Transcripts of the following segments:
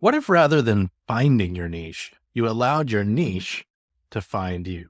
What if rather than finding your niche, you allowed your niche to find you?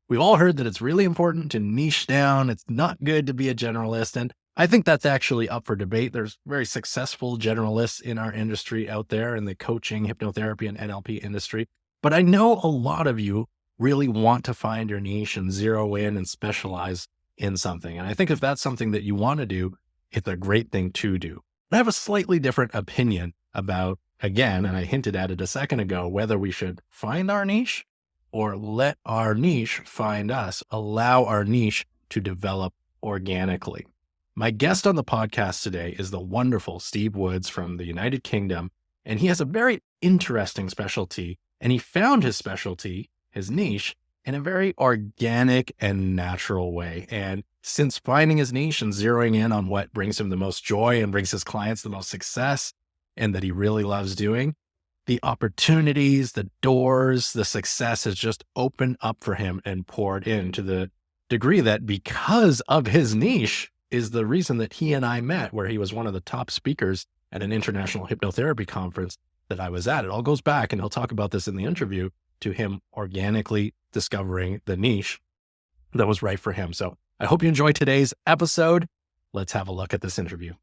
We've all heard that it's really important to niche down. It's not good to be a generalist. And I think that's actually up for debate. There's very successful generalists in our industry out there in the coaching, hypnotherapy, and NLP industry. But I know a lot of you really want to find your niche and zero in and specialize in something. And I think if that's something that you want to do, it's a great thing to do. I have a slightly different opinion about, again, and I hinted at it a second ago, whether we should find our niche or let our niche find us, allow our niche to develop organically. My guest on the podcast today is the wonderful Steve Woods from the United Kingdom, and he has a very interesting specialty, and he found his specialty, his niche, in a very organic and natural way. And since finding his niche and zeroing in on what brings him the most joy and brings his clients the most success, and that he really loves doing, the opportunities, the doors, the success has just opened up for him and poured in to the degree that because of his niche is the reason that he and I met, where he was one of the top speakers at an international hypnotherapy conference that I was at. It all goes back, and he'll talk about this in the interview, to him organically discovering the niche that was right for him. So I hope you enjoy today's episode. Let's have a look at this interview.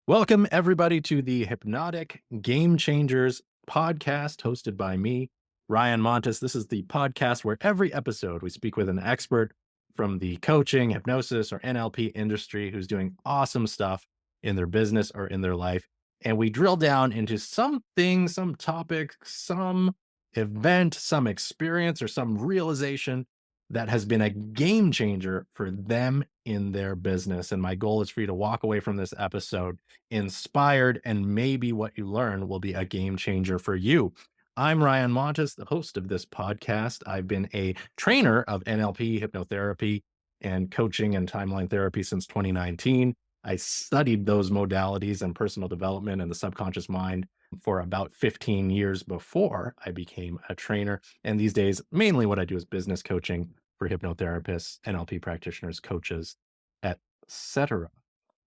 Welcome, everybody, to the Hypnotic Game Changers podcast hosted by me, Ryan Montes. This is the podcast where every episode we speak with an expert from the coaching, hypnosis, or NLP industry who's doing awesome stuff in their business or in their life. And we drill down into something, some topic, some event, some experience, or some realization that has been a game changer for them in their business. And my goal is for you to walk away from this episode inspired, and maybe what you learn will be a game changer for you. I'm Ryan Montes, the host of this podcast. I've been a trainer of NLP, hypnotherapy, and coaching and timeline therapy since 2019. I studied those modalities and personal development and the subconscious mind for about 15 years before I became a trainer. And these days, mainly what I do is business coaching for hypnotherapists, NLP practitioners, coaches, etc.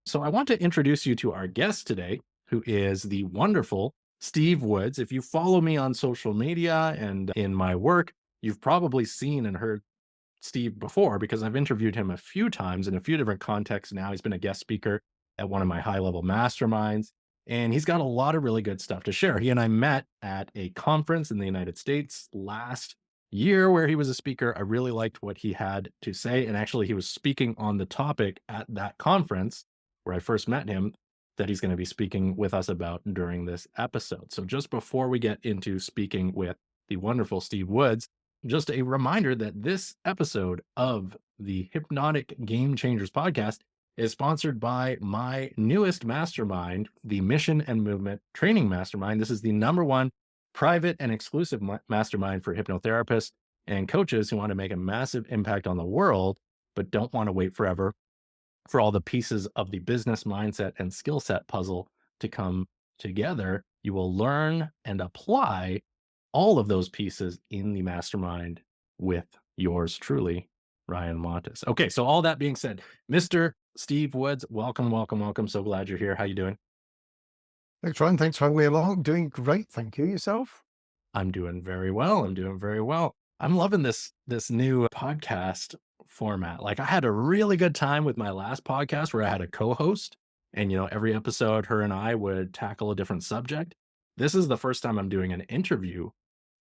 So I want to introduce you to our guest today, who is the wonderful Steve Woods. If you follow me on social media and in my work, you've probably seen and heard Steve before, because I've interviewed him a few times in a few different contexts now. He's been a guest speaker at one of my high-level masterminds, and he's got a lot of really good stuff to share. He and I met at a conference in the United States last year where he was a speaker. I really liked what he had to say, and actually he was speaking on the topic at that conference where I first met him that he's going to be speaking with us about during this episode. So just before we get into speaking with the wonderful Steve Woods, just a reminder that this episode of the Hypnotic Game Changers podcast is sponsored by my newest mastermind, the Mission and Movement Training Mastermind. This is the #1 private and exclusive mastermind for hypnotherapists and coaches who want to make a massive impact on the world, but don't want to wait forever for all the pieces of the business mindset and skill set puzzle to come together. You will learn and apply all of those pieces in the mastermind with yours truly, Ryan Montes. Okay, so all that being said, Mr. Steve Woods, welcome, welcome, welcome. So glad you're here. How you doing? Thanks, Ryan. Thanks for having me along. Doing great. Thank you. Yourself? I'm doing very well. I'm doing very well. I'm loving this new podcast format. Like, I had a really good time with my last podcast where I had a co-host, and every episode her and I would tackle a different subject. This is the first time I'm doing an interview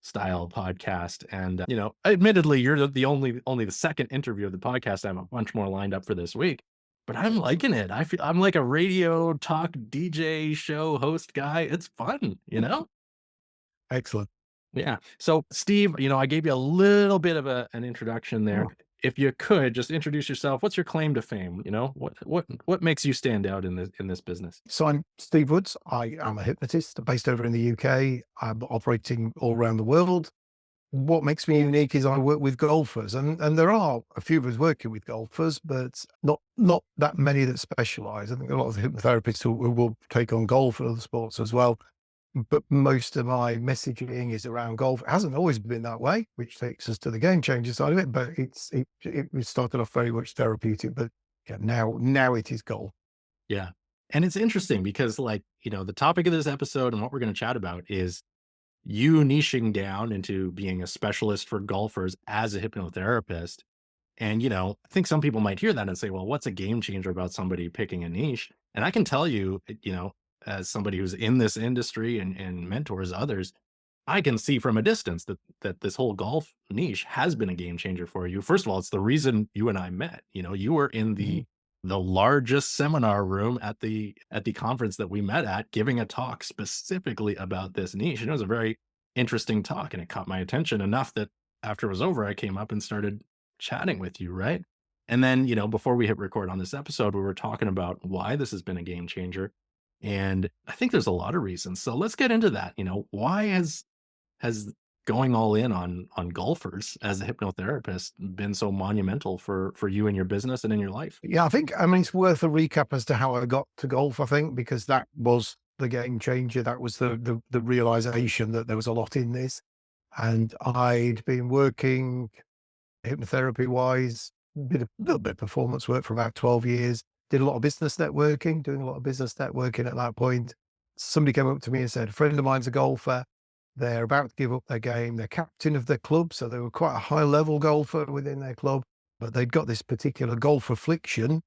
style podcast, and admittedly, you're only the second interview of the podcast. I have a bunch more lined up for this week, but I'm liking it. I feel I'm like a radio talk DJ show host guy. It's fun. Excellent. Yeah. So Steve, I gave you a little bit of an introduction there. Oh, If you could just introduce yourself, what's your claim to fame? What makes you stand out in this business? So I'm Steve Woods. I am a hypnotist based over in the UK. I'm operating all around the world. What makes me unique is I work with golfers, and there are a few of us working with golfers, but not that many that specialize. I think a lot of the hypnotherapists who will take on golf and other sports as well. But most of my messaging is around golf. It hasn't always been that way, which takes us to the game changer side of it. But it started off very much therapeutic, but yeah, now it is golf. Yeah. And it's interesting because, like, the topic of this episode and what we're going to chat about is you niching down into being a specialist for golfers as a hypnotherapist. And, I think some people might hear that and say, well, what's a game changer about somebody picking a niche? And I can tell you, as somebody who's in this industry and mentors others, I can see from a distance that this whole golf niche has been a game changer for you. First of all, it's the reason you and I met. You were in Mhm. the largest seminar room at the conference that we met at, giving a talk specifically about this niche. And it was a very interesting talk, and it caught my attention enough that after it was over, I came up and started chatting with you, right? And then, before we hit record on this episode, we were talking about why this has been a game changer. And I think there's a lot of reasons. So let's get into that. Why has going all in on golfers as a hypnotherapist been so monumental for you and your business and in your life? Yeah, I mean, it's worth a recap as to how I got to golf, I think, because that was the game changer. That was the realization that there was a lot in this. And I'd been working hypnotherapy wise, did a little bit of performance work for about 12 years, did a lot of business networking, doing a lot of business networking at that point. Somebody came up to me and said, a friend of mine's a golfer. They're about to give up their game. They're captain of their club. So they were quite a high level golfer within their club, but they'd got this particular golf affliction,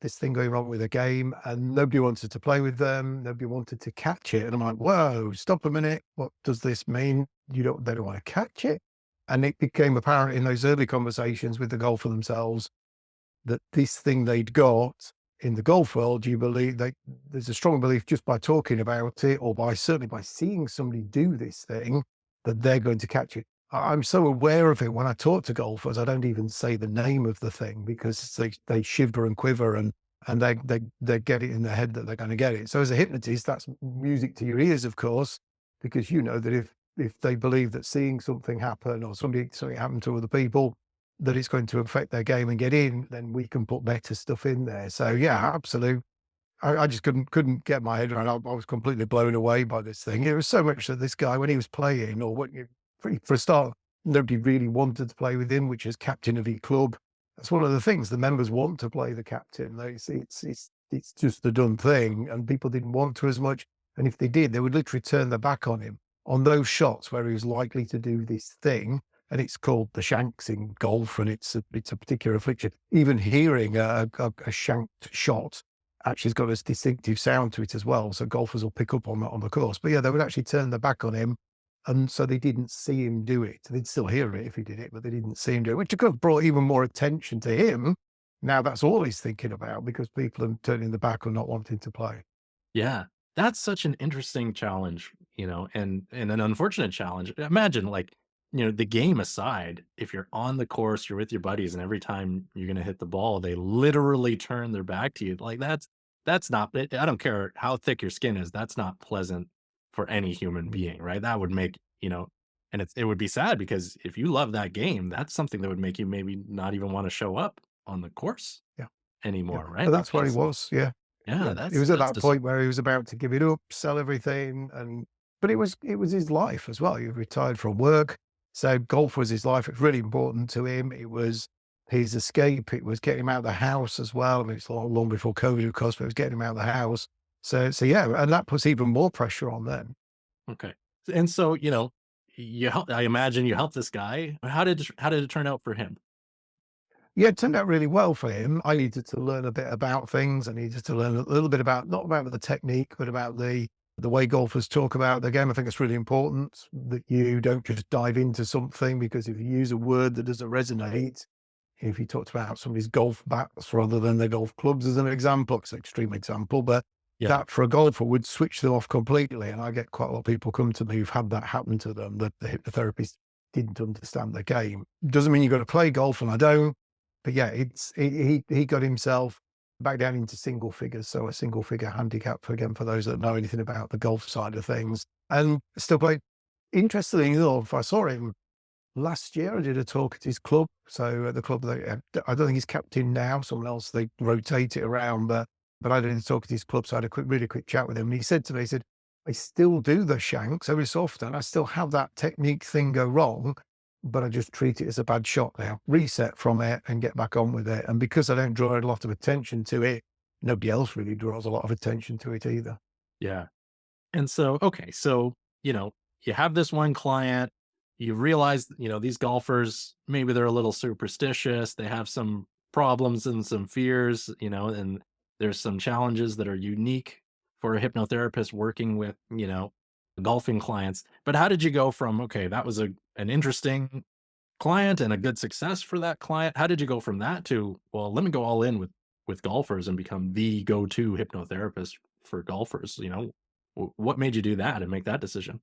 this thing going wrong with the game, and nobody wanted to play with them. Nobody wanted to catch it. And I'm like, whoa, stop a minute. What does this mean? They don't want to catch it. And it became apparent in those early conversations with the golfer themselves that this thing they'd got in the golf world, you believe there's a strong belief just by talking about it, or certainly by seeing somebody do this thing, that they're going to catch it. I'm so aware of it when I talk to golfers, I don't even say the name of the thing because they shiver and quiver and they get it in their head that they're going to get it. So as a hypnotist, that's music to your ears, of course, because you know that if they believe that seeing something happen or something happen to other people, that it's going to affect their game and get in, then we can put better stuff in there. So yeah, absolutely. I just couldn't get my head around. I was completely blown away by this thing. It was so much that this guy, when he was playing, or for a start, nobody really wanted to play with him, which is captain of each club. That's one of the things the members want to play the captain. It's just a done thing, and people didn't want to as much. And if they did, they would literally turn their back on him on those shots where he was likely to do this thing. And it's called the shanks in golf, and it's a particular affliction. Even hearing a shanked shot actually has got a distinctive sound to it as well. So golfers will pick up on that on the course. But yeah, they would actually turn their back on him. And so they didn't see him do it. They'd still hear it if he did it, but they didn't see him do it, which could have brought even more attention to him. Now that's all he's thinking about because people are turning the back or not wanting to play. Yeah. That's such an interesting challenge, and an unfortunate challenge. Imagine, like, the game aside, if you're on the course, you're with your buddies, and every time you're gonna hit the ball, they literally turn their back to you. Like, that's not it. I don't care how thick your skin is, that's not pleasant for any human Mm. being, right? That would make, and it would be sad because if you love that game, that's something that would make you maybe not even wanna show up on the course Yeah. Yeah. anymore, But right? that's where he Because was. Yeah. yeah, Yeah. He was at that's that just point where he was about to give it up, sell everything. But it was his life as well. He retired from work. So golf was his life. It was really important to him. It was his escape. It was getting him out of the house as well. I mean, it's long before COVID, of course, but it was getting him out of the house. So yeah, and that puts even more pressure on them. okay. And so, you help I imagine you helped this guy. How did it turn out for him? Yeah, it turned out really well for him. I needed to learn a bit about things. I needed to learn a little bit about, not about the technique, but about the way golfers talk about the game. I think it's really important that you don't just dive into something, because if you use a word that doesn't resonate, if you talked about somebody's golf bats rather than their golf clubs as an example, it's an extreme example, but Yeah. that for a golfer would switch them off completely. And I get quite a lot of people come to me who've had that happen to them, that the hypnotherapist didn't understand the game. Doesn't mean you've got to play golf, and I don't. But yeah, he got himself back down into single figures, so a single figure handicap, again, for those that know anything about the golf side of things, and still played. Interestingly enough, I saw him last year. I did a talk at his club. So at the club, I don't think he's captain now. Someone else, they rotate it around, but I did a talk at his club. So I had a really quick chat with him. And he said to me, he said, I still do the shanks every so often. I still have that technique thing go wrong, but I just treat it as a bad shot now. Reset from it and get back on with it. And because I don't draw a lot of attention to it, nobody else really draws a lot of attention to it either. Yeah. And so, okay, so, you have this one client, you realize, these golfers, maybe they're a little superstitious, they have some problems and some fears, and there's some challenges that are unique for a hypnotherapist working with, golfing clients. But how did you go from, okay, that was an interesting client and a good success for that client? How did you go from that to, well, let me go all in with golfers and become the go-to hypnotherapist for golfers? What made you do that and make that decision?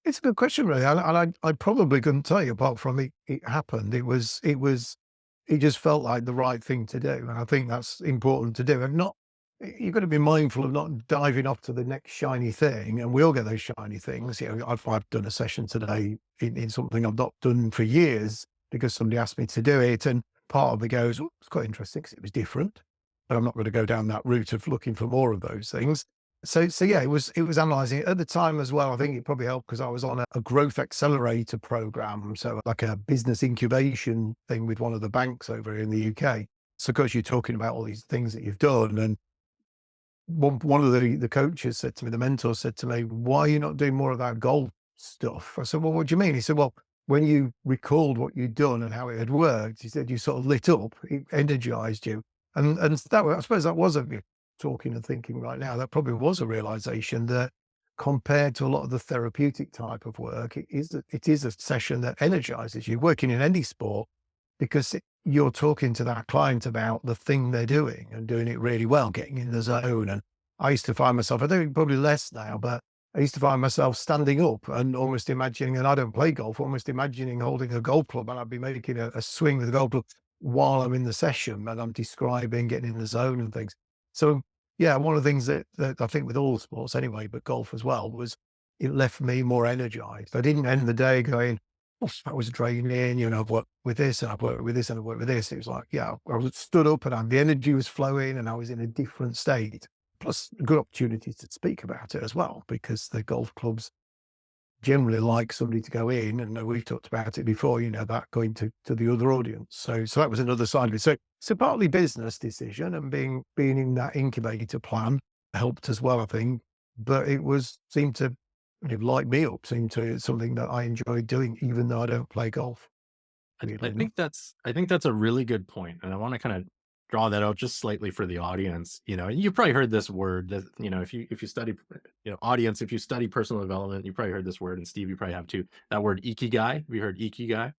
It's a good question, really, and I probably couldn't tell you apart from it happened. It just felt like the right thing to do, and I think that's important to do. And not you've got to be mindful of not diving off to the next shiny thing, and we all get those shiny things. I've done a session today in something I've not done for years because somebody asked me to do it, and part of me goes, "Oh, it's quite interesting because it was different," but I'm not going to go down that route of looking for more of those things. So yeah, it was analyzing it at the time as well. I think it probably helped because I was on a growth accelerator program, so like a business incubation thing with one of the banks over in the UK. So, of course, you're talking about all these things that you've done, and one of the coaches said to me, the mentor said to me, "Why are you not doing more of that golf stuff?" I said, "Well, what do you mean?" He said, "Well, when you recalled what you'd done and how it had worked," he said, "you sort of lit up, it energized you." And I suppose that was a bit talking and thinking right now, that probably was a realization that compared to a lot of the therapeutic type of work, it is a session that energizes you working in any sport because you're talking to that client about the thing they're doing and doing it really well, getting in the zone. And I used to find myself, I do it probably less now, but I used to find myself standing up and almost imagining, and I don't play golf, almost imagining holding a golf club and I'd be making a swing with a golf club while I'm in the session and I'm describing getting in the zone and things. So yeah, one of the things that I think with all sports anyway, but golf as well, was it left me more energized. I didn't end the day going, "Oh, that was draining, I've worked with this and I've worked with this and I've worked with this." It was like, yeah, I was stood up and the energy was flowing and I was in a different state. Plus good opportunities to speak about it as well, because the golf clubs generally like somebody to go in, and we've talked about it before, that going to the other audience. So that was another side of it. So partly business decision and being in that incubator plan helped as well, I think. But seemed to light me up, seemed to something that I enjoyed doing, even though I don't play golf, I weirdly enough. think that's a really good point, and I want to kind of draw that out just slightly for the audience. And you've probably heard this word that if you study, audience, if you study personal development, you probably heard this word, and Steve, you probably have too. That word ikigai. Have you heard ikigai?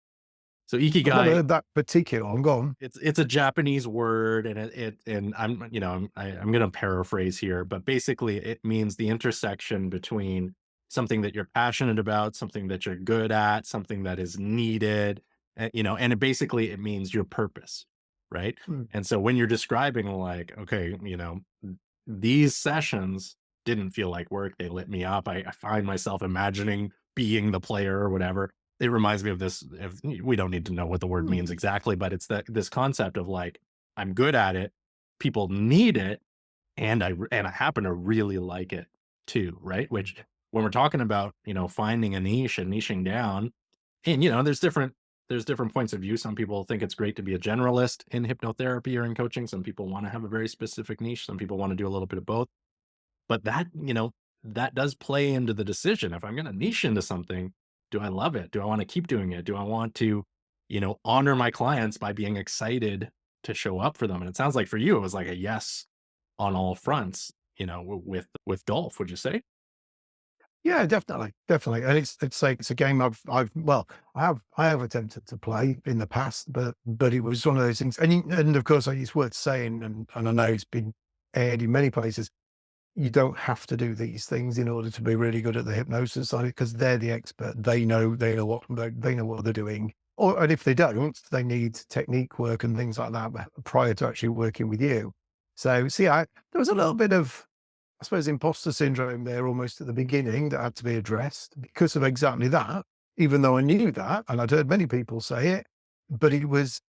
So I've never ikigai, heard that particular one. Go on. it's a Japanese word, and and I'm gonna paraphrase here, but basically it means the intersection between something that you're passionate about, something that you're good at, something that is needed, and it means your purpose, right? Mm, And so when you're describing like, okay, these sessions didn't feel like work, they lit me up. I find myself imagining being the player or whatever. It reminds me of this. We don't need to know what the word mm, means exactly, but it's that this concept of like, I'm good at it, people need it, and I happen to really like it too, right? Which when we're talking about, finding a niche and niching down, and there's different points of view. Some people think it's great to be a generalist in hypnotherapy or in coaching. Some people want to have a very specific niche. Some people want to do a little bit of both. But that does play into the decision. If I'm going to niche into something, do I love it? Do I want to keep doing it? Do I want to, honor my clients by being excited to show up for them? And it sounds like for you, it was like a yes on all fronts, with golf, would you say? yeah, definitely, definitely. And it's like it's a game I have attempted to play in the past, but it was one of those things. And of course, it's worth saying, and I know it's been aired in many places. You don't have to do these things in order to be really good at the hypnosis side because they're the expert. They know what they're doing. And if they don't, they need technique work and things like that prior to actually working with you. So see, there was a little bit of, I suppose, imposter syndrome there almost at the beginning that had to be addressed because of exactly that, even though I knew that, and I'd heard many people say it, but it was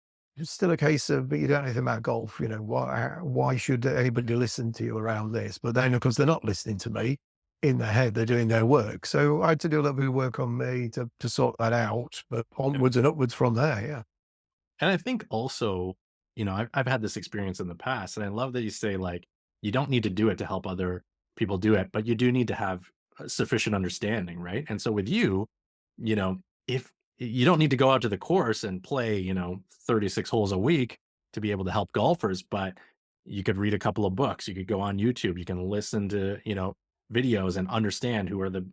still a case of, but you don't know anything about golf, why should anybody listen to you around this? But then, of course, they're not listening to me in their head, they're doing their work. So I had to do a little bit of work on me to sort that out, but Yeah. onwards and upwards from there, yeah. And I think also, I've had this experience in the past, and I love that you say, like, you don't need to do it to help other people do it, but you do need to have sufficient understanding, right? And so with you, you know, if you don't need to go out to the course and play, 36 holes a week to be able to help golfers, but you could read a couple of books, you could go on YouTube, you can listen to, videos and understand who are the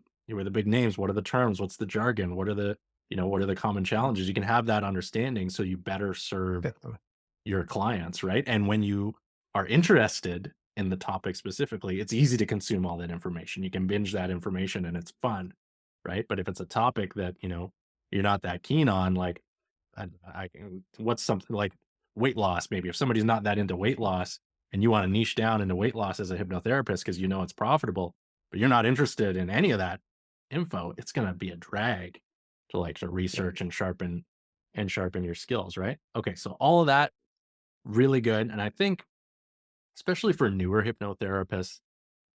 big names, what are the terms, what's the jargon, what are the common challenges. You can have that understanding so you better serve Definitely. your clients, right? And when you are interested in the topic specifically, it's easy to consume all that information. You can binge that information and it's fun, right? But if it's a topic that, you're not that keen on, like, what's something like weight loss, maybe if somebody's not that into weight loss and you want to niche down into weight loss as a hypnotherapist because it's profitable, but you're not interested in any of that info, it's going to be a drag to Yeah. research and sharpen your skills, right? Okay, so all of that really good. And I think, especially for newer hypnotherapists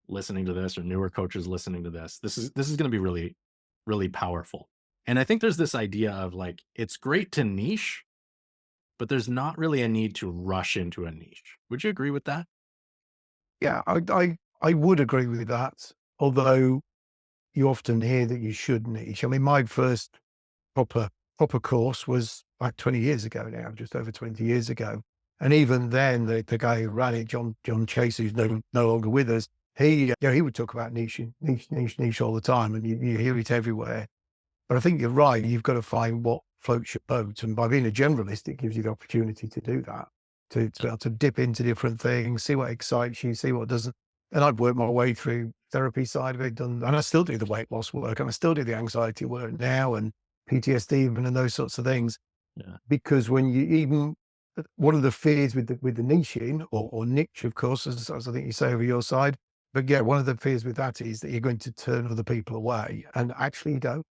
listening to this or newer coaches listening to this is going to be really, really powerful. And I think there's this idea of like, it's great to niche, but there's not really a need to rush into a niche. Would you agree with that? Yeah, I would agree with that. Although you often hear that you should niche. I mean, my first proper proper course was like 20 years ago now, just over 20 years ago. And even then, the guy who ran it, John Chase, who's no longer with us, he would talk about niche all the time, and you hear it everywhere. But I think you're right. You've got to find what floats your boat. And by being a generalist, it gives you the opportunity to do that, to be able to dip into different things, see what excites you, see what doesn't. And I've worked my way through therapy side of it, and I still do the weight loss work, and I still do the anxiety work now, and PTSD even, and those sorts of things. Yeah. Because when you even one of the fears with the niching or niche, of course, as I think you say over your side, but yeah, one of the fears with that is that you're going to turn other people away, and actually you don't,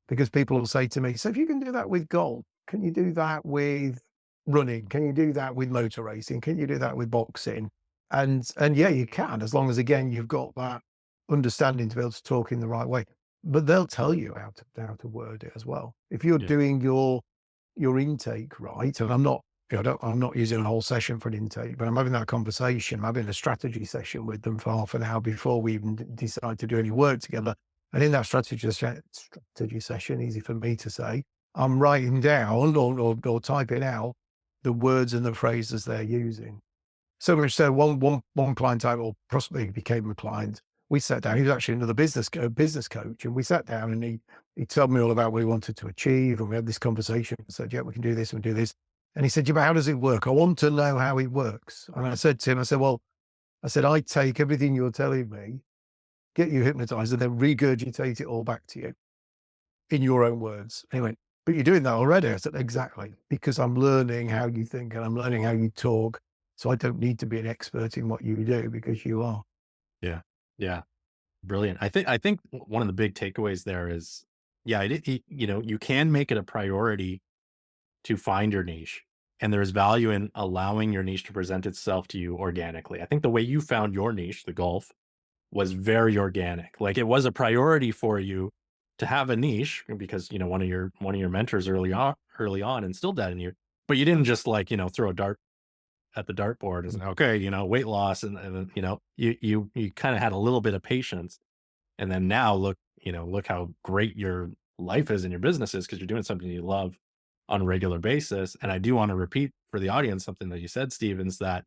because people will say to me, "So if you can do that with golf, can you do that with running? Can you do that with motor racing? Can you do that with boxing?" And yeah, you can, as long as again you've got that understanding to be able to talk in the right way. But they'll tell you how to word it as well. If you're Yeah. doing your intake right, and I'm not using a whole session for an intake, but I'm having that conversation. I'm having a strategy session with them for half an hour before we even decide to do any work together. And in that strategy session, easy for me to say, I'm writing down or typing out the words and the phrases they're using. So much so, one client I or prospect became a client. We sat down. He was actually another business coach, and we sat down and he told me all about what he wanted to achieve, and we had this conversation. I said, "Yeah, we can do this and do this." And he said, "Yeah, but how does it work? I want to know how it works." And I said to him, "Well, I take everything you're telling me, get you hypnotized, and then regurgitate it all back to you in your own words." And he went, "But you're doing that already." I said, "Exactly, because I'm learning how you think and I'm learning how you talk. So I don't need to be an expert in what you do because you are." Yeah. Yeah. Brilliant. I think one of the big takeaways there is, yeah, you can make it a priority to find your niche. And there's value in allowing your niche to present itself to you organically. I think the way you found your niche, the golf, was very organic. Like it was a priority for you to have a niche because one of your mentors early on instilled that in you. But you didn't just like, throw a dart at the dartboard and say, okay, weight loss and then, you kind of had a little bit of patience. And then now look how great your life is and your business is because you're doing something you love on a regular basis. And I do want to repeat for the audience something that you said, Stevens, that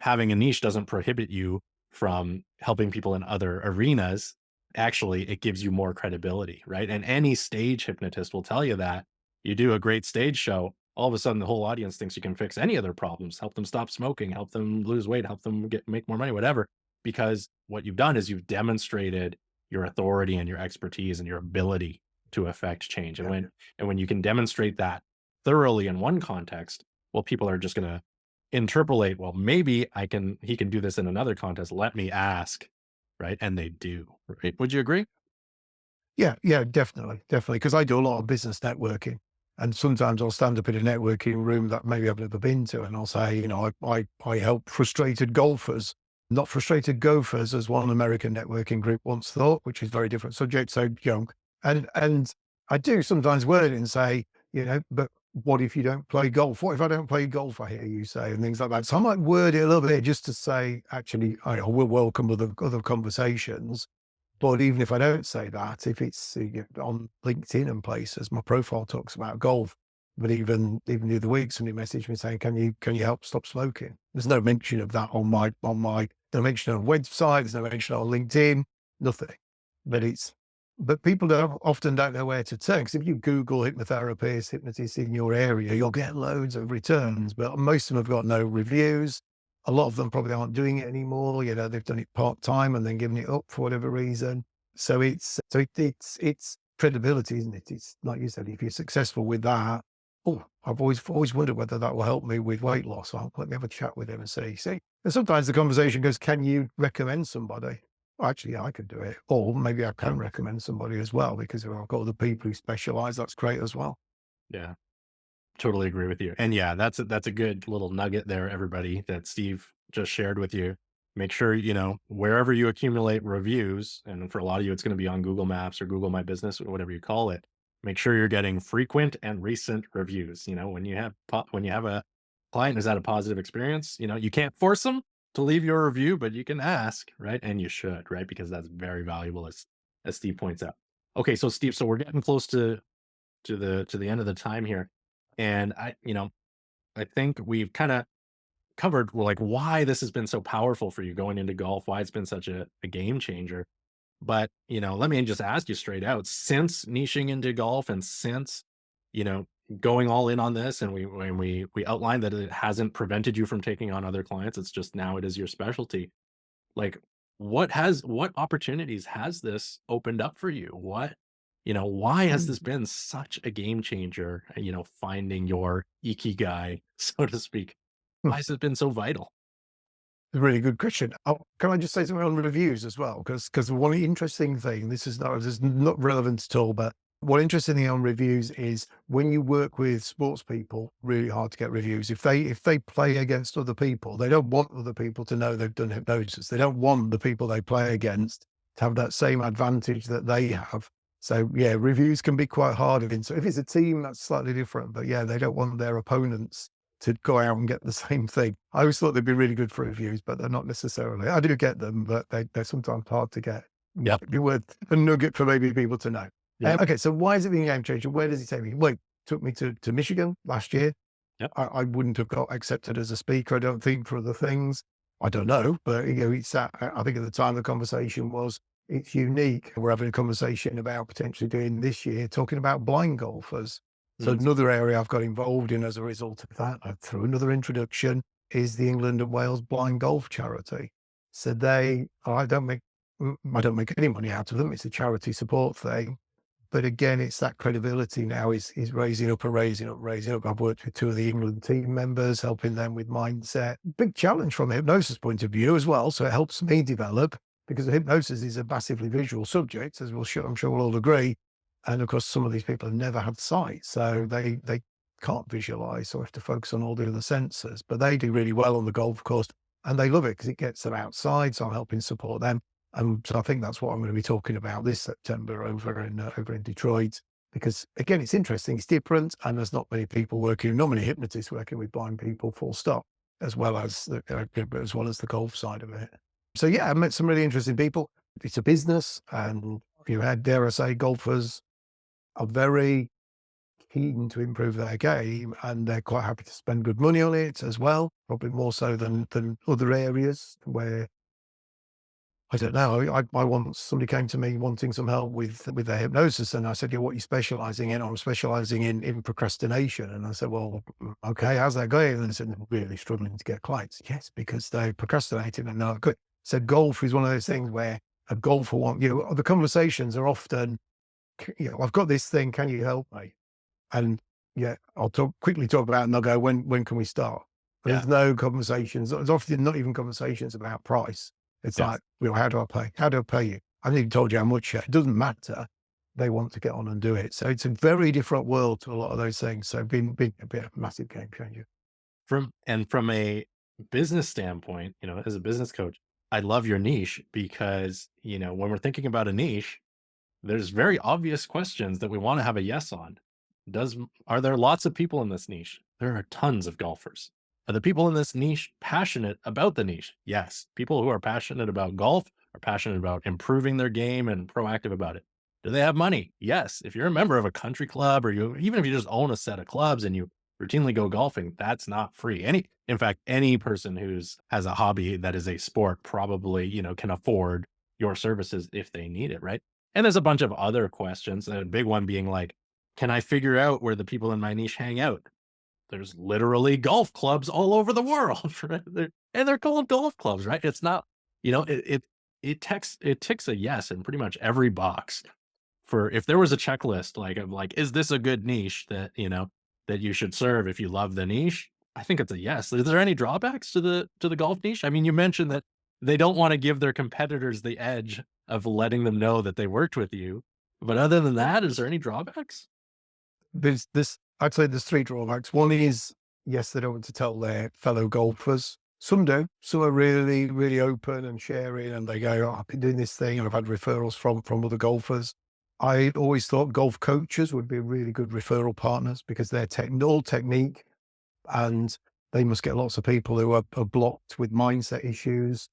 having a niche doesn't prohibit you from helping people in other arenas. Actually, it gives you more credibility, right? And any stage hypnotist will tell you that you do a great stage show. All of a sudden, the whole audience thinks you can fix any of their problems, help them stop smoking, help them lose weight, help them make more money, whatever. Because what you've done is you've demonstrated your authority and your expertise and your ability to affect change. And Yeah. when you can demonstrate that thoroughly in one context, well, people are just going to interpolate, well, maybe he can do this in another contest. Let me ask. Right. And they do. Right. Would you agree? Yeah, yeah, definitely, definitely. Because I do a lot of business networking, and sometimes I'll stand up in a networking room that maybe I've never been to, and I'll say, I help frustrated golfers, not frustrated gophers, as one American networking group once thought, which is a very different subject. So, and I do sometimes word it and say, but what if you don't play golf? What if I don't play golf? I hear you say, and things like that. So I might word it a little bit just to say, actually, I will welcome other conversations. But even if I don't say that, if it's on LinkedIn and places, my profile talks about golf. But even the other week, somebody messaged me saying, "Can you help stop smoking?" There's no mention of that on my no mention on website. There's no mention on LinkedIn. Nothing. But people often don't know where to turn, because if you Google hypnotherapists, hypnotists in your area, you'll get loads of returns. But most of them have got no reviews. A lot of them probably aren't doing it anymore. They've done it part time and then given it up for whatever reason. So it's credibility, isn't it? It's like you said, if you're successful with that, oh, I've always wondered whether that will help me with weight loss. Let me have a chat with him and see. And sometimes the conversation goes, "Can you recommend somebody?" Well, actually, yeah, I could do it. Or maybe I can recommend somebody as well, because if I've got other people who specialize, that's great as well. Yeah. Totally agree with you. And yeah, that's a good little nugget there, everybody, that Steve just shared with you. Make sure, wherever you accumulate reviews, and for a lot of you, it's going to be on Google Maps or Google My Business or whatever you call it. Make sure you're getting frequent and recent reviews. When you have a client who's had a positive experience, you can't force them to leave your review, but you can ask, right? And you should, right? Because that's very valuable, as Steve points out. Okay, so Steve, so we're getting close to the end of the time here. And I think we've kind of covered, well, like, why this has been so powerful for you going into golf, why it's been such a game changer. But, let me just ask you straight out, since niching into golf and since, you know, going all in on this, and we outlined that it hasn't prevented you from taking on other clients, it's just now it is your specialty. Like, what opportunities has this opened up for you? Why has this been such a game changer, finding your ikigai, so to speak? Why has it been so vital? A really good question. Oh, can I just say something on reviews as well? Because one interesting thing, this is not relevant at all, but one interesting thing on reviews is when you work with sports people, really hard to get reviews. If they play against other people, they don't want other people to know they've done hypnosis. They don't want the people they play against to have that same advantage that they have. So yeah, reviews can be quite hard. So if it's a team, that's slightly different. But yeah, they don't want their opponents to go out and get the same thing. I always thought they'd be really good for reviews, but they're not necessarily. I do get them, but they're sometimes hard to get. Yep. Might be worth a nugget for maybe people to know. Yep. Okay, so why is it being a game changer? Where does it take me? Well, it took me to Michigan last year. Yep. I wouldn't have got accepted as a speaker, I don't think, for other things. I don't know, but I think at the time the conversation was, it's unique. We're having a conversation about potentially doing this year, talking about blind golfers. So Mm. another area I've got involved in as a result of that, through another introduction, is the England and Wales Blind Golf Charity. So I don't make any money out of them. It's a charity support thing. But again, it's that credibility now is raising up and raising up, raising up. I've worked with two of the England team members, helping them with mindset. Big challenge from a hypnosis point of view as well. So it helps me develop, because hypnosis is a massively visual subject, as I'm sure we'll all agree. And of course, some of these people have never had sight, so they can't visualize, so have to focus on all the other senses. But they do really well on the golf course, and they love it because it gets them outside. So I'm helping support them. So I think that's what I'm going to be talking about this September over in Detroit, because again, it's interesting, it's different, and there's not many hypnotists working with blind people, full stop, as well as the golf side of it. So yeah, I met some really interesting people. It's a business, and you had, dare I say, golfers are very keen to improve their game, and they're quite happy to spend good money on it as well, probably more so than other areas where, I don't know. I once, somebody came to me wanting some help with their hypnosis, and I said, "Yeah, what are you specializing in?" "I'm specializing in procrastination." And I said, "Well, okay, how's that going?" And they said, "They're really struggling to get clients." "Yes, because they're procrastinating and not good." So golf is one of those things where a golfer the conversations are often, "I've got this thing, can you help me?" And yeah, I'll quickly talk about it, and they'll go, when can we start? Yeah. There's no conversations. There's often not even conversations about price. It's Yes. like, how do I pay? How do I pay you? I haven't even told you how much yet. It doesn't matter. They want to get on and do it. So it's a very different world to a lot of those things. So been a bit of a massive game changer. From a business standpoint, as a business coach, I love your niche because, when we're thinking about a niche, there's very obvious questions that we want to have a yes on. Does Are there lots of people in this niche? There are tons of golfers. Are the people in this niche passionate about the niche? Yes. People who are passionate about golf are passionate about improving their game and proactive about it. Do they have money? Yes. If you're a member of a country club, or even if you just own a set of clubs and you routinely go golfing, that's not free. In fact, any person who's has a hobby that is a sport probably, can afford your services if they need it, right? And there's a bunch of other questions. A big one being like, can I figure out where the people in my niche hang out? There's literally golf clubs all over the world, right? They're called golf clubs, right? It's not, it ticks a yes in pretty much every box. For if there was a checklist like, is this a good niche that, that you should serve if you love the niche? I think it's a yes. Is there any drawbacks to the golf niche? I mean, you mentioned that they don't want to give their competitors the edge of letting them know that they worked with you. But other than that, is there any drawbacks? I'd say there's three drawbacks. One is, yes, they don't want to tell their fellow golfers. Some do. Some are really, really open and sharing, and they go, "Oh, I've been doing this thing and I've had referrals from other golfers." I always thought golf coaches would be really good referral partners because they're all technique, and they must get lots of people who are blocked with mindset issues,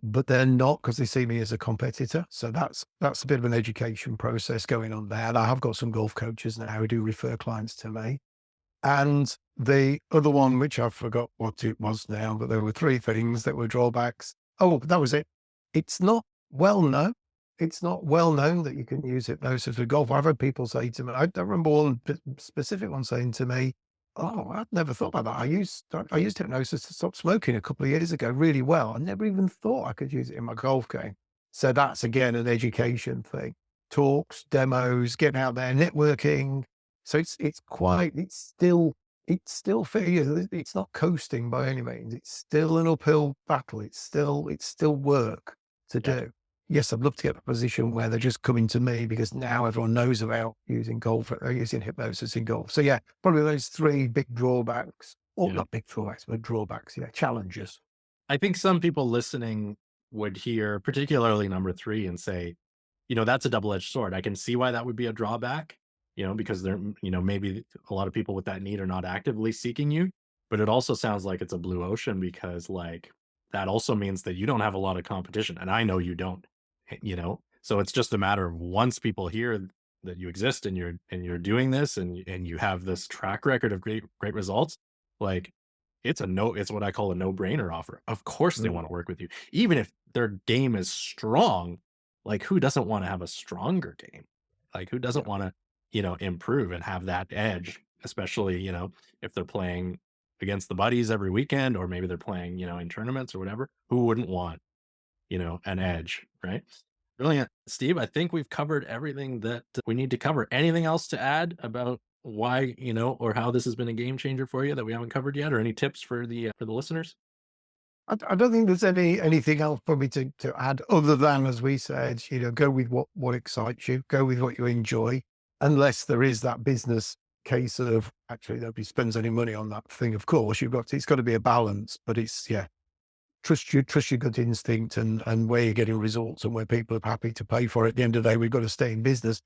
but they're not, because they see me as a competitor. So that's a bit of an education process going on there. And I have got some golf coaches now who do refer clients to me. And the other one, which I forgot what it was now, but there were three things that were drawbacks. Oh, that was it. It's not well known. It's not well known that you can use hypnosis for golf. I've had people say to me, I don't remember one specific one saying to me, "Oh, I've never thought about that. I used hypnosis to stop smoking a couple of years ago really well. I never even thought I could use it in my golf game." So that's again an education thing. Talks, demos, getting out there, networking. So it's still fair. It's not coasting by any means. It's still an uphill battle. It's still work to Yeah. do. Yes, I'd love to get to a position where they're just coming to me because now everyone knows about using hypnosis in golf. So yeah, probably those three big drawbacks, or Yeah. not big drawbacks, but drawbacks. Yeah, challenges. I think some people listening would hear particularly number 3 and say, that's a double-edged sword. I can see why that would be a drawback, because maybe a lot of people with that need are not actively seeking you, but it also sounds like it's a blue ocean because, like, that also means that you don't have a lot of competition, and I know you don't, So it's just a matter of once people hear that you exist and you're doing this and you have this track record of great results, like, it's what I call a no-brainer offer. Of course they Mm, wanna work with you. Even if their game is strong, like, who doesn't wanna have a stronger game? Like, who yeah. doesn't wanna, improve and have that edge, especially, if they're playing against the buddies every weekend, or maybe they're playing, in tournaments or whatever. Who wouldn't want, an edge, right? Brilliant. Steve, I think we've covered everything that we need to cover. Anything else to add about why, or how this has been a game changer for you that we haven't covered yet, or any tips for the listeners? I don't think there's anything else for me to add other than, as we said, go with what excites you, go with what you enjoy, unless there is that business case of actually nobody spends any money on that thing. Of course, it's got to be a balance, but it's, yeah, trust your gut instinct and where you're getting results and where people are happy to pay for it. At the end of the day, we've got to stay in business.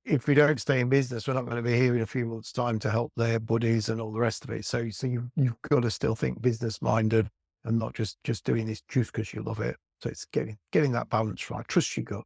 If we don't stay in business, we're not going to be here in a few months' time to help their buddies and all the rest of it. So you've got to still think business minded and not just doing this just because you love it. So it's getting that balance right. Trust your gut.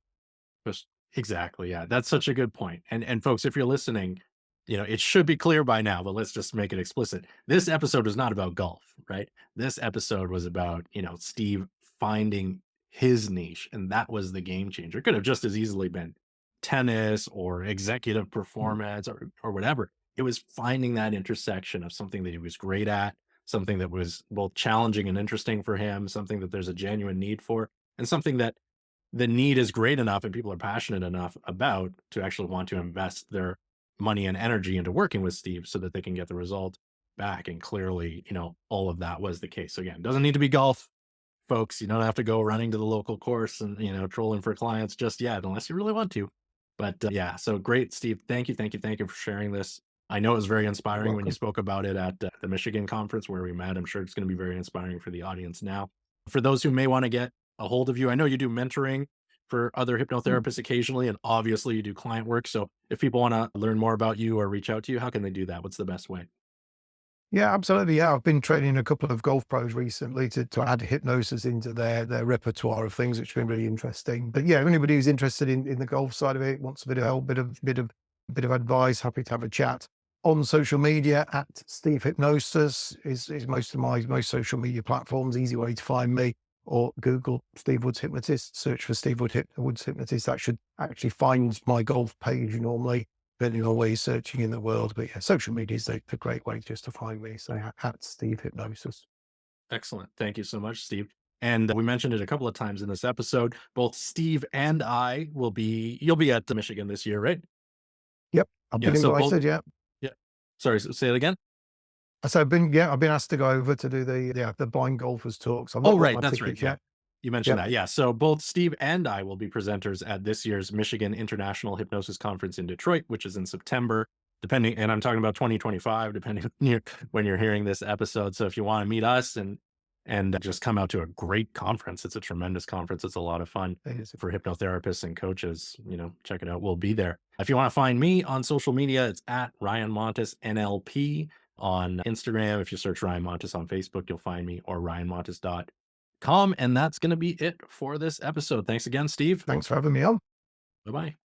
Just exactly, yeah, that's such a good point. And folks, if you're listening, it should be clear by now, but let's just make it explicit. This episode was not about golf, right? This episode was about, Steve finding his niche, and that was the game changer. It could have just as easily been tennis or executive Mm, performance or whatever. It was finding that intersection of something that he was great at, something that was both challenging and interesting for him, something that there's a genuine need for, and something that the need is great enough and people are passionate enough about to actually want to invest their money and energy into working with Steve so that they can get the result back. And clearly, all of that was the case. So again, doesn't need to be golf, folks. You don't have to go running to the local course and, trolling for clients just yet, unless you really want to. But yeah, so great, Steve. Thank you, thank you, thank you for sharing this. I know it was very you're inspiring when you welcome. spoke about it at the Michigan conference where we met. I'm sure it's going to be very inspiring for the audience now. For those who may want to get a hold of you, I know you do mentoring. for other hypnotherapists occasionally, and obviously you do client work. So if people want to learn more about you or reach out to you, how can they do that? What's the best way? Yeah, absolutely. Yeah, I've been training a couple of golf pros recently to add hypnosis into their repertoire of things, which has been really interesting. But yeah, anybody who's interested in the golf side of it, wants a bit of help, bit of advice, happy to have a chat. On social media, at Steve Hypnosis is most of most social media platforms. Easy way to find me, or Google Steve Woods Hypnotist. Search for Woods Hypnotist. That should actually find my golf page normally, depending on where you're searching in the world. But yeah, social media is a great way just to find me. So at Steve Hypnosis. Excellent. Thank you so much, Steve. And we mentioned it a couple of times in this episode. Both Steve and I you'll be at Michigan this year, right? Yep, I've Yeah. been So both, invited. Yeah, yeah. Sorry, say it again. so I've been asked to go over to do the blind golfers talks. I've Oh, not got right. my That's right. tickets Yeah. yet. You mentioned Yep, that. Yeah. So both Steve and I will be presenters at this year's Michigan International Hypnosis Conference in Detroit, which is in September, depending, and I'm talking about 2025, depending when you're hearing this episode. So if you want to meet us and just come out to a great conference, it's a tremendous conference. It's a lot of fun it is. for hypnotherapists and coaches. Check it out. We'll be there. If you want to find me on social media, it's at Ryan Montes NLP on Instagram. If you search Ryan Montes on Facebook, you'll find me, or ryanmontes.com. And that's going to be it for this episode. Thanks again, Steve. Thanks for having me on. Bye bye.